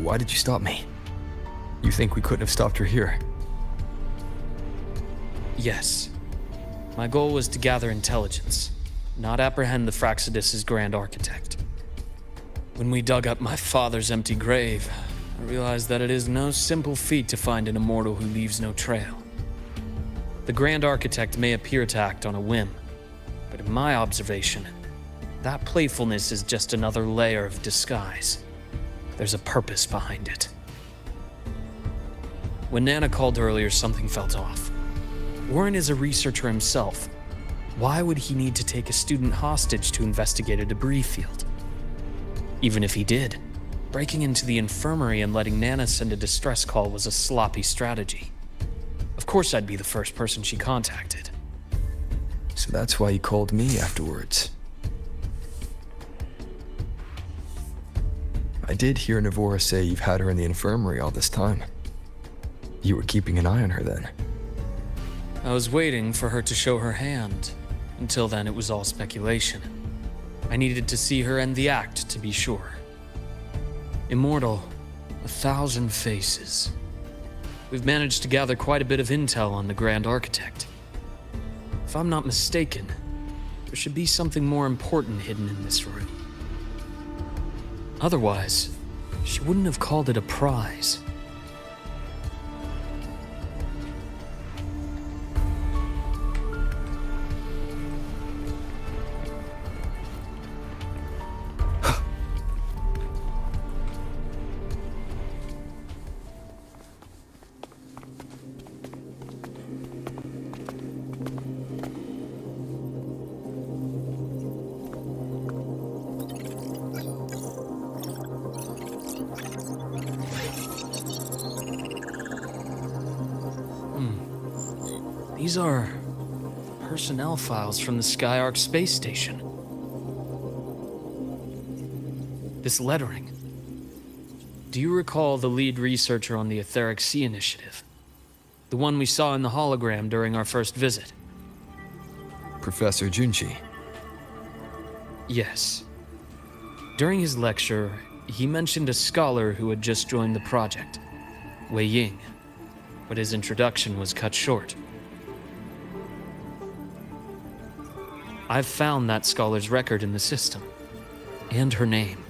Why did you stop me? You think we couldn't have stopped her here? Yes. My goal was to gather intelligence, not apprehend the Fractidus' grand architect. When we dug up my father's empty grave, I realized that it is no simple feat to find an immortal who leaves no trail. The grand architect may appear to act on a whim, but in my observation, that playfulness is just another layer of disguise. There's a purpose behind it. When Nana called earlier, something felt off. Warren is a researcher himself. Why would he need to take a student hostage to investigate a debris field? Even if he did, breaking into the infirmary and letting Nana send a distress call was a sloppy strategy. Of course I'd be the first person she contacted. So that's why you called me afterwards. I did hear Navora say you've had her in the infirmary all this time. You were keeping an eye on her then. I was waiting for her to show her hand. Until then, it was all speculation. I needed to see her end the act to be sure. Immortal, 1,000 faces. We've managed to gather quite a bit of intel on the Grand Architect. If I'm not mistaken, there should be something more important hidden in this room. Otherwise, she wouldn't have called it a prize. These are personnel files from the Skyark space station. This lettering. Do you recall the lead researcher on the Etheric Sea Initiative? The one we saw in the hologram during our first visit? Professor Junchi. Yes. During his lecture, he mentioned a scholar who had just joined the project, Wei Ying, but his introduction was cut short. I've found that scholar's record in the system, and her name.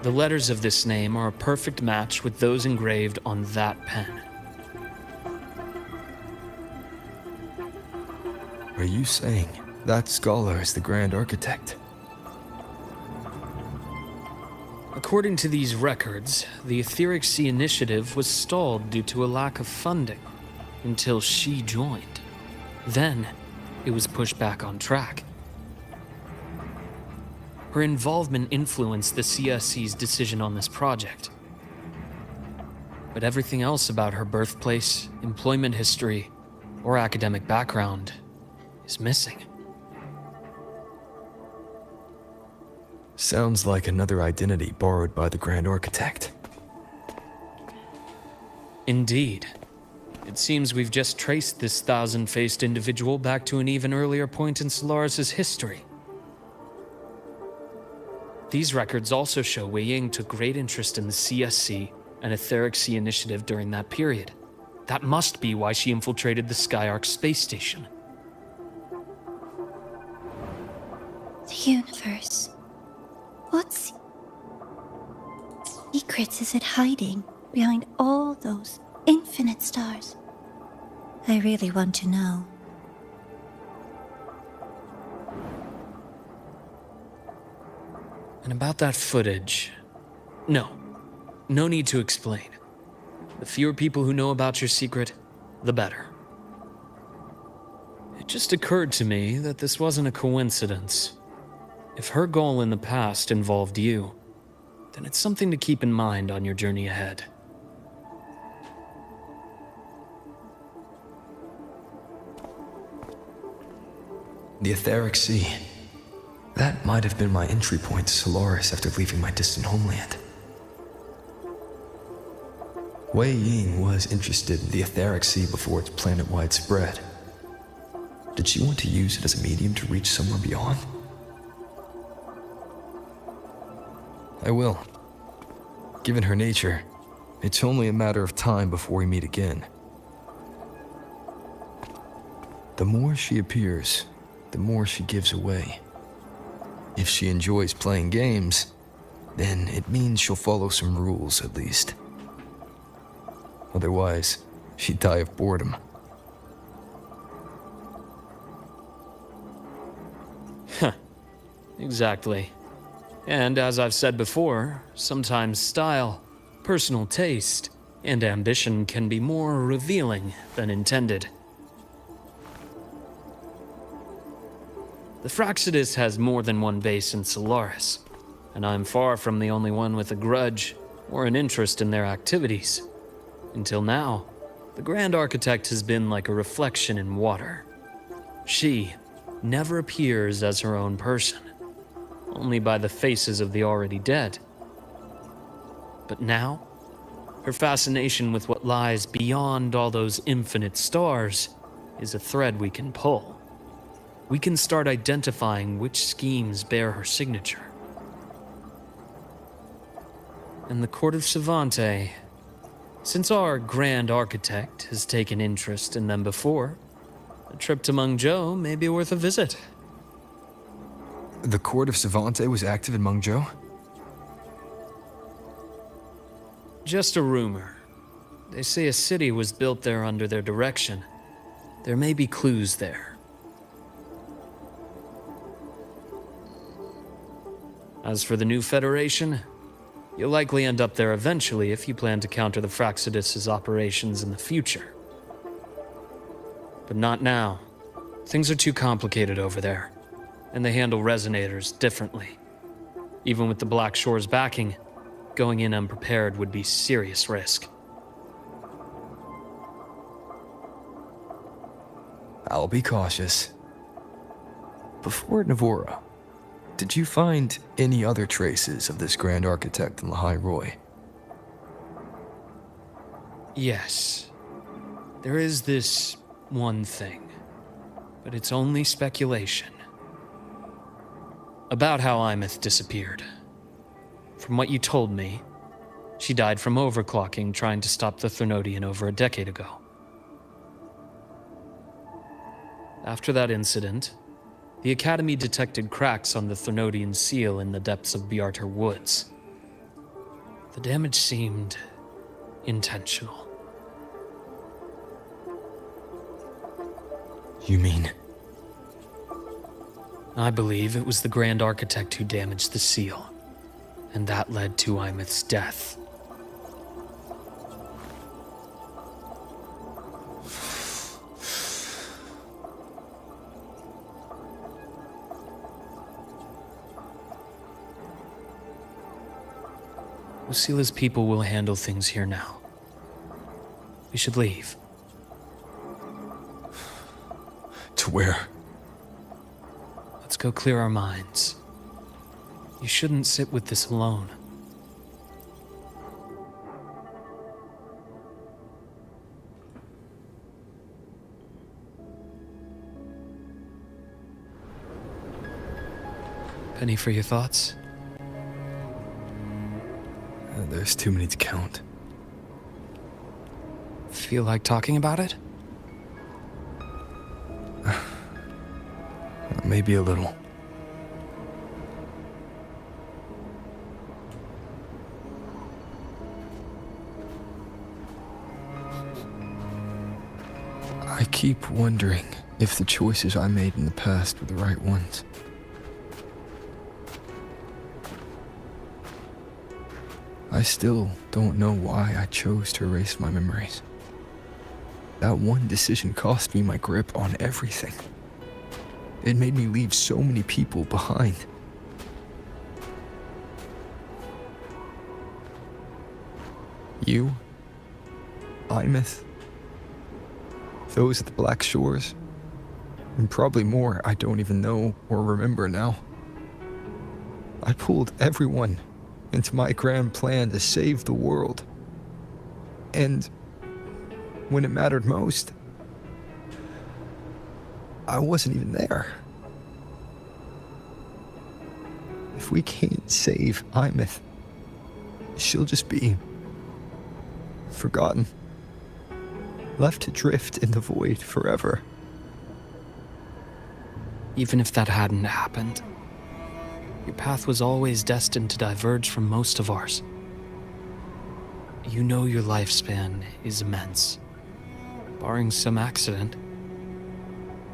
The letters of this name are a perfect match with those engraved on that pen. Are you saying that scholar is the Grand Architect? According to these records, the Etheric Sea Initiative was stalled due to a lack of funding until she joined. Then, it was pushed back on track. Her involvement influenced the CSC's decision on this project. But everything else about her birthplace, employment history, or academic background is missing. Sounds like another identity borrowed by the Grand Architect. Indeed. It seems we've just traced this thousand-faced individual back to an even earlier point in Solaris' history. These records also show Wei Ying took great interest in the CSC and Etheric Sea Initiative during that period. That must be why she infiltrated the Skyark space station. The universe. What secrets is it hiding behind all those infinite stars? I really want to know. And about that footage... No need to explain. The fewer people who know about your secret, the better. It just occurred to me that this wasn't a coincidence. If her goal in the past involved you, then it's something to keep in mind on your journey ahead. The Etheric Sea. That might have been my entry point to Solaris after leaving my distant homeland. Wei Ying was interested in the Etheric Sea before its planet-wide spread. Did she want to use it as a medium to reach somewhere beyond? I will. Given her nature, it's only a matter of time before we meet again. The more she appears, the more she gives away. If she enjoys playing games, then it means she'll follow some rules at least. Otherwise, she'd die of boredom. Exactly. And as I've said before, sometimes style, personal taste, and ambition can be more revealing than intended. The Fraxidus has more than one base in Solaris, and I'm far from the only one with a grudge or an interest in their activities. Until now, the Grand Architect has been like a reflection in water. She never appears as her own person, only by the faces of the already dead. But now, her fascination with what lies beyond all those infinite stars is a thread we can pull. We can start identifying which schemes bear her signature. And the Court of Savante, since our Grand Architect has taken interest in them before, a trip to Mengzhou may be worth a visit. The Court of Savante was active in Mengzhou? Just a rumor. They say a city was built there under their direction. There may be clues there. As for the new Federation, you'll likely end up there eventually if you plan to counter the Fraxidus' operations in the future. But not now. Things are too complicated over there, and they handle resonators differently. Even with the Black Shore's backing, going in unprepared would be serious risk. I'll be cautious. Before Navora, did you find any other traces of this Grand Architect in Lahai Roy? Yes. There is this one thing, but it's only speculation. About how Imeth disappeared. From what you told me, she died from overclocking trying to stop the Threnodian over a decade ago. After that incident, the Academy detected cracks on the Threnodian seal in the depths of Biarter Woods. The damage seemed intentional. You mean? I believe it was the Grand Architect who damaged the seal, and that led to Imeth's death. Lucila's people will handle things here now. We should leave. To where? Let's go clear our minds. You shouldn't sit with this alone. Penny for your thoughts? There's too many to count. Feel like talking about it? Maybe a little. I keep wondering if the choices I made in the past were the right ones. I still don't know why I chose to erase my memories. That one decision cost me my grip on everything. It made me leave so many people behind. You, Imeth, those at the Black Shores, and probably more I don't even know or remember now. I pulled everyone into my grand plan to save the world. And when it mattered most, I wasn't even there. If we can't save Imeth, she'll just be forgotten, left to drift in the void forever. Even if that hadn't happened, your path was always destined to diverge from most of ours. You know your lifespan is immense. Barring some accident,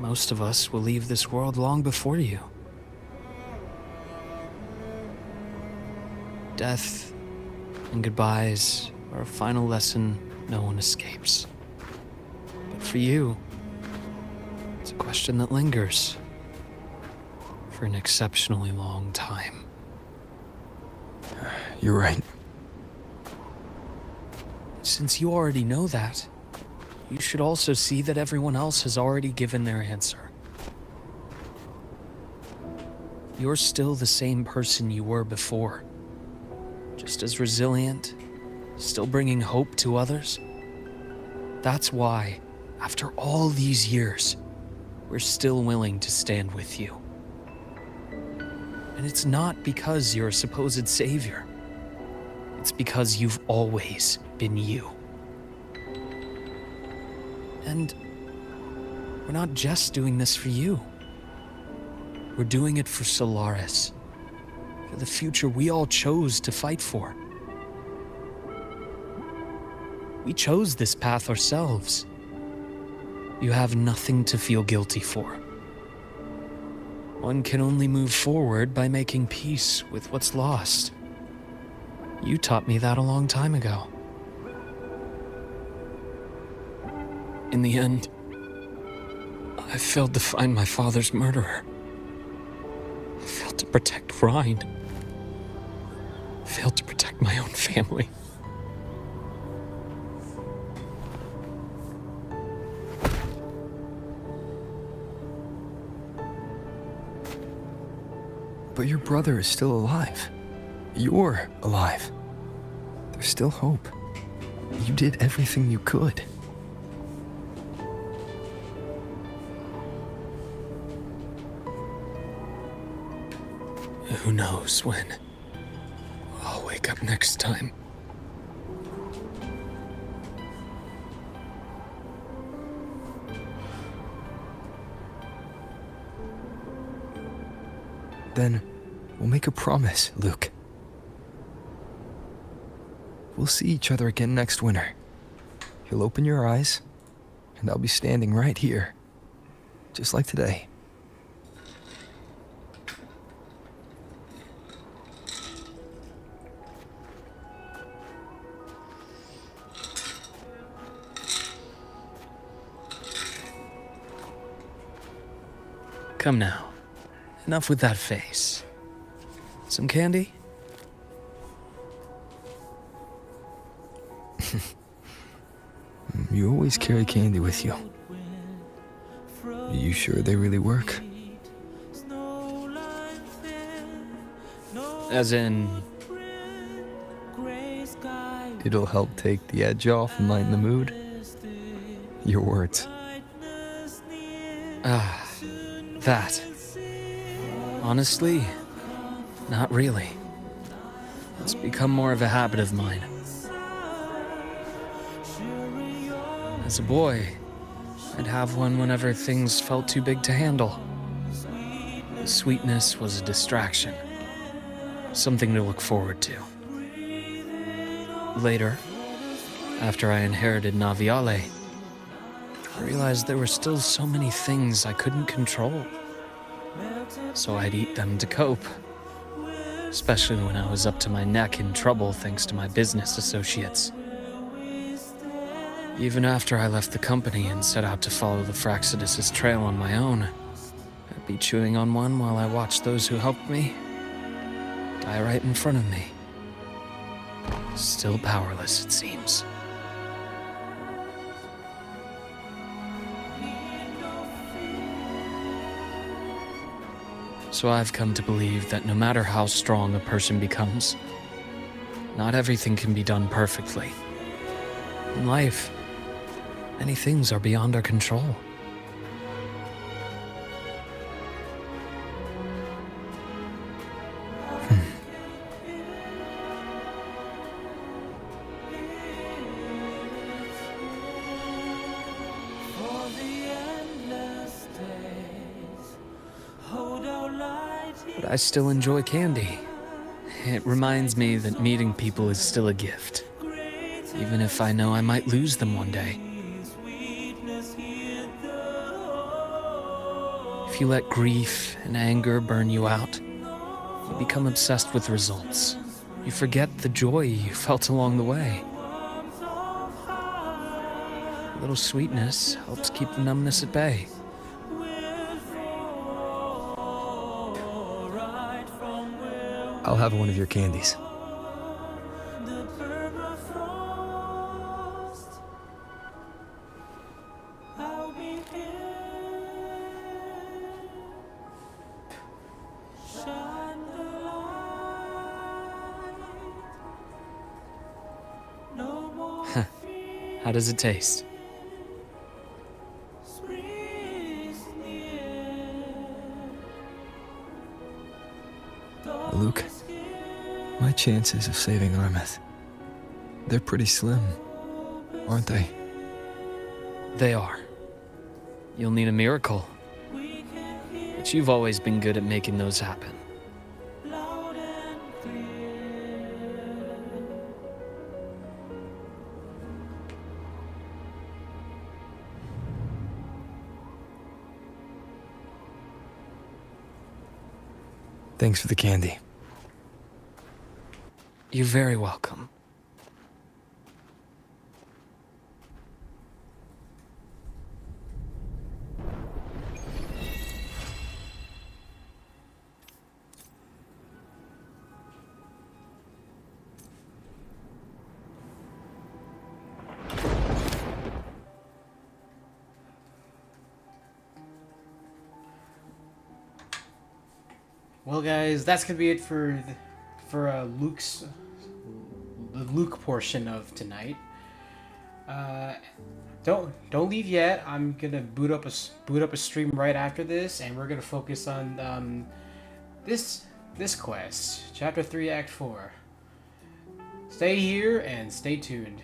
most of us will leave this world long before you. Death and goodbyes are a final lesson no one escapes. But for you, it's a question that lingers for an exceptionally long time. You're right. Since you already know that, you should also see that everyone else has already given their answer. You're still the same person you were before. Just as resilient, still bringing hope to others. That's why, after all these years, we're still willing to stand with you. And it's not because you're a supposed savior. It's because you've always been you. And we're not just doing this for you. We're doing it for Solaris. For the future we all chose to fight for. We chose this path ourselves. You have nothing to feel guilty for. One can only move forward by making peace with what's lost. You taught me that a long time ago. In the end, I failed to find my father's murderer. I failed to protect Rhine. I failed to protect my own family. But your brother is still alive. You're alive. There's still hope. You did everything you could. Who knows when I'll wake up next time. Then we'll make a promise, Luke. We'll see each other again next winter. You'll open your eyes, and I'll be standing right here, just like today. Come now. Enough with that face. Some candy? You always carry candy with you. Are you sure they really work? As in... It'll help take the edge off and lighten the mood? Your words. That. Honestly, not really. It's become more of a habit of mine. As a boy, I'd have one whenever things felt too big to handle. The sweetness was a distraction, something to look forward to. Later, after I inherited Naviale, I realized there were still so many things I couldn't control. So I'd eat them to cope, especially when I was up to my neck in trouble thanks to my business associates. Even after I left the company and set out to follow the Fraxidus' trail on my own, I'd be chewing on one while I watched those who helped me die right in front of me. Still powerless, it seems. So I've come to believe that no matter how strong a person becomes, not everything can be done perfectly. In life, many things are beyond our control. But I still enjoy candy. It reminds me that meeting people is still a gift, even if I know I might lose them one day. If you let grief and anger burn you out, you become obsessed with results. You forget the joy you felt along the way. A little sweetness helps keep the numbness at bay. I'll have one of your candies. How does it taste? Luke, my chances of saving Armeth, they're pretty slim, aren't they? They are. You'll need a miracle. But you've always been good at making those happen. Thanks for the candy. You're very welcome. Well, guys, that's gonna be it for Luke's the Luke portion of tonight. Don't leave yet. I'm gonna boot up a stream right after this, and we're gonna focus on this quest, Chapter 3, Act 4. Stay here and stay tuned.